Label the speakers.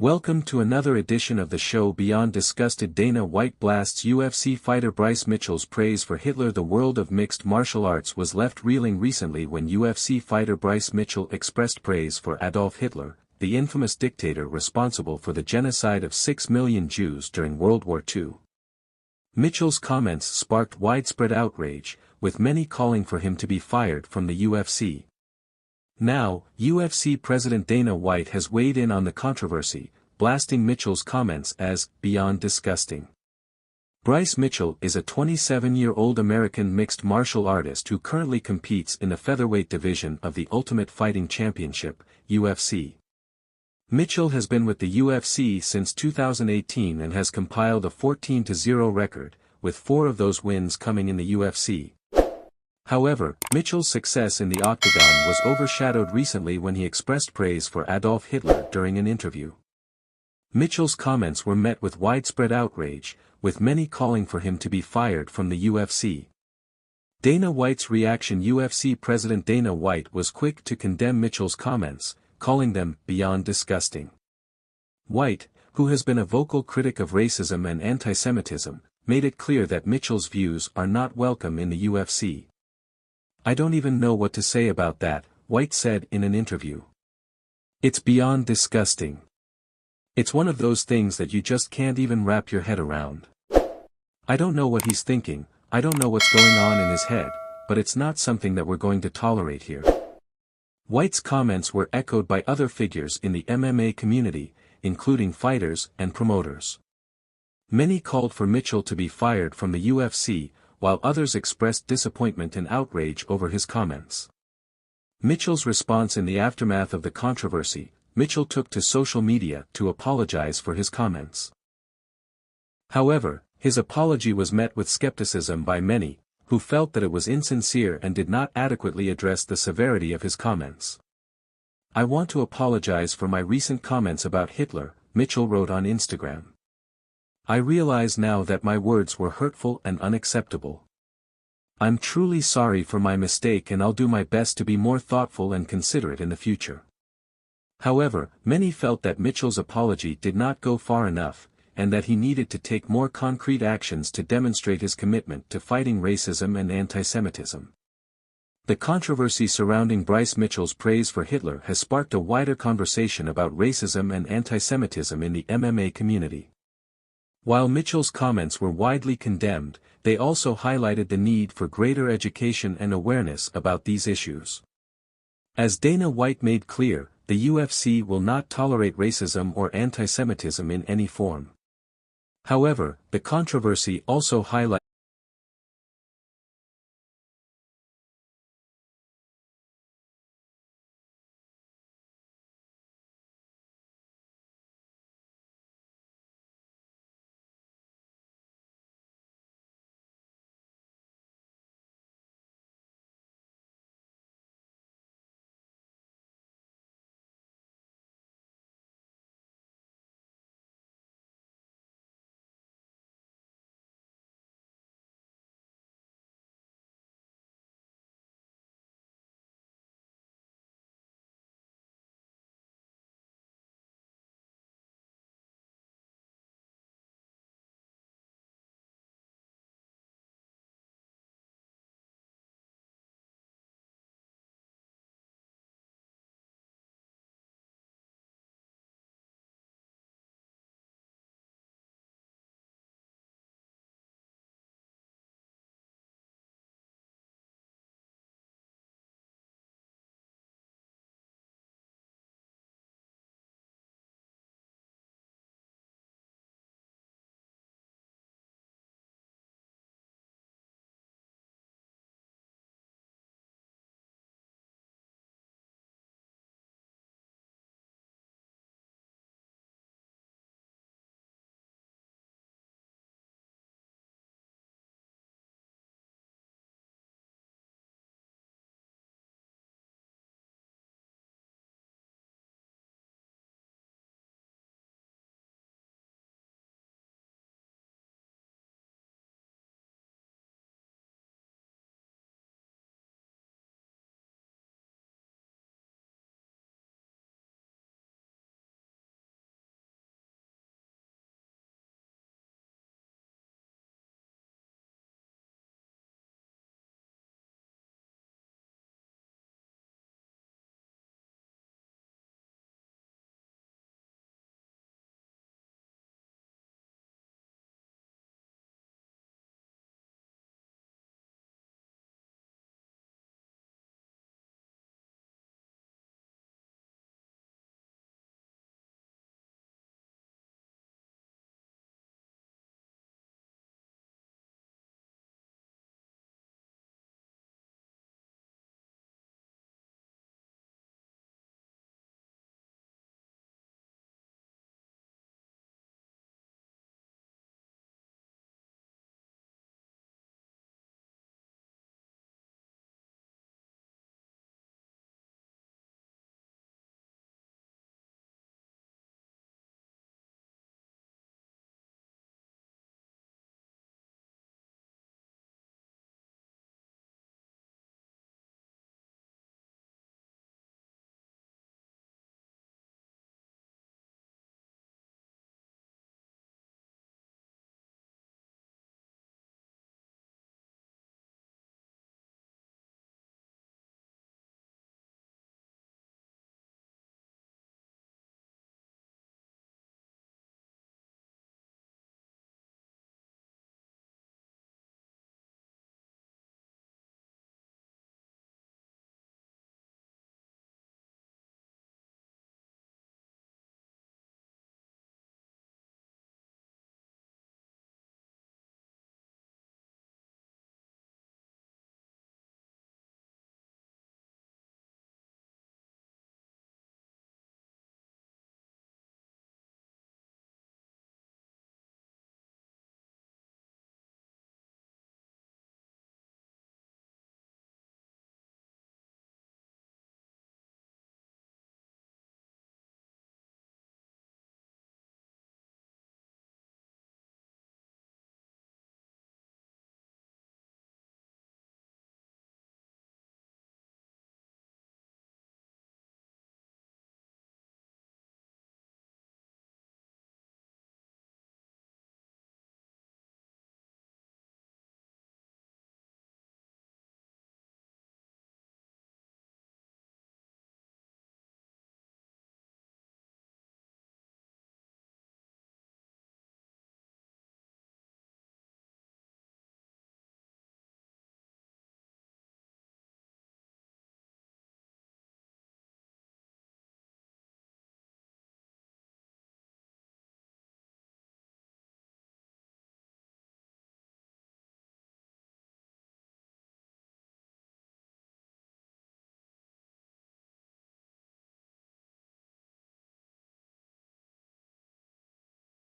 Speaker 1: Welcome to another edition of the show Beyond Disgusted. Dana White blasts UFC fighter Bryce Mitchell's praise for Hitler. The world of mixed martial arts was left reeling recently when UFC fighter Bryce Mitchell expressed praise for Adolf Hitler, the infamous dictator responsible for the genocide of 6 million Jews during World War II. Mitchell's comments sparked widespread outrage, with many calling for him to be fired from the UFC. Now, UFC President Dana White has weighed in on the controversy, blasting Mitchell's comments as beyond disgusting. Bryce Mitchell is a 27-year-old American mixed martial artist who currently competes in the featherweight division of the Ultimate Fighting Championship, UFC. Mitchell has been with the UFC since 2018 and has compiled a 14-0 record, with 4 of those wins coming in the UFC. However, Mitchell's success in the octagon was overshadowed recently when he expressed praise for Adolf Hitler during an interview. Mitchell's comments were met with widespread outrage, with many calling for him to be fired from the UFC. Dana White's reaction. UFC President Dana White was quick to condemn Mitchell's comments, calling them beyond disgusting. White, who has been a vocal critic of racism and anti-Semitism, made it clear that Mitchell's views are not welcome in the UFC. "I don't even know what to say about that," White said in an interview. "It's beyond disgusting. It's one of those things that you just can't even wrap your head around. I don't know what he's thinking, I don't know what's going on in his head, but it's not something that we're going to tolerate here." White's comments were echoed by other figures in the MMA community, including fighters and promoters. Many called for Mitchell to be fired from the UFC, while others expressed disappointment and outrage over his comments. Mitchell's response. In the aftermath of the controversy, Mitchell took to social media to apologize for his comments. However, his apology was met with skepticism by many, who felt that it was insincere and did not adequately address the severity of his comments. "I want to apologize for my recent comments about Hitler," Mitchell wrote on Instagram. "I realize now that my words were hurtful and unacceptable. I'm truly sorry for my mistake and I'll do my best to be more thoughtful and considerate in the future." However, many felt that Mitchell's apology did not go far enough, and that he needed to take more concrete actions to demonstrate his commitment to fighting racism and anti-Semitism. The controversy surrounding Bryce Mitchell's praise for Hitler has sparked a wider conversation about racism and anti-Semitism in the MMA community. While Mitchell's comments were widely condemned, they also highlighted the need for greater education and awareness about these issues. As Dana White made clear, the UFC will not tolerate racism or anti-Semitism in any form. However, the controversy also highlighted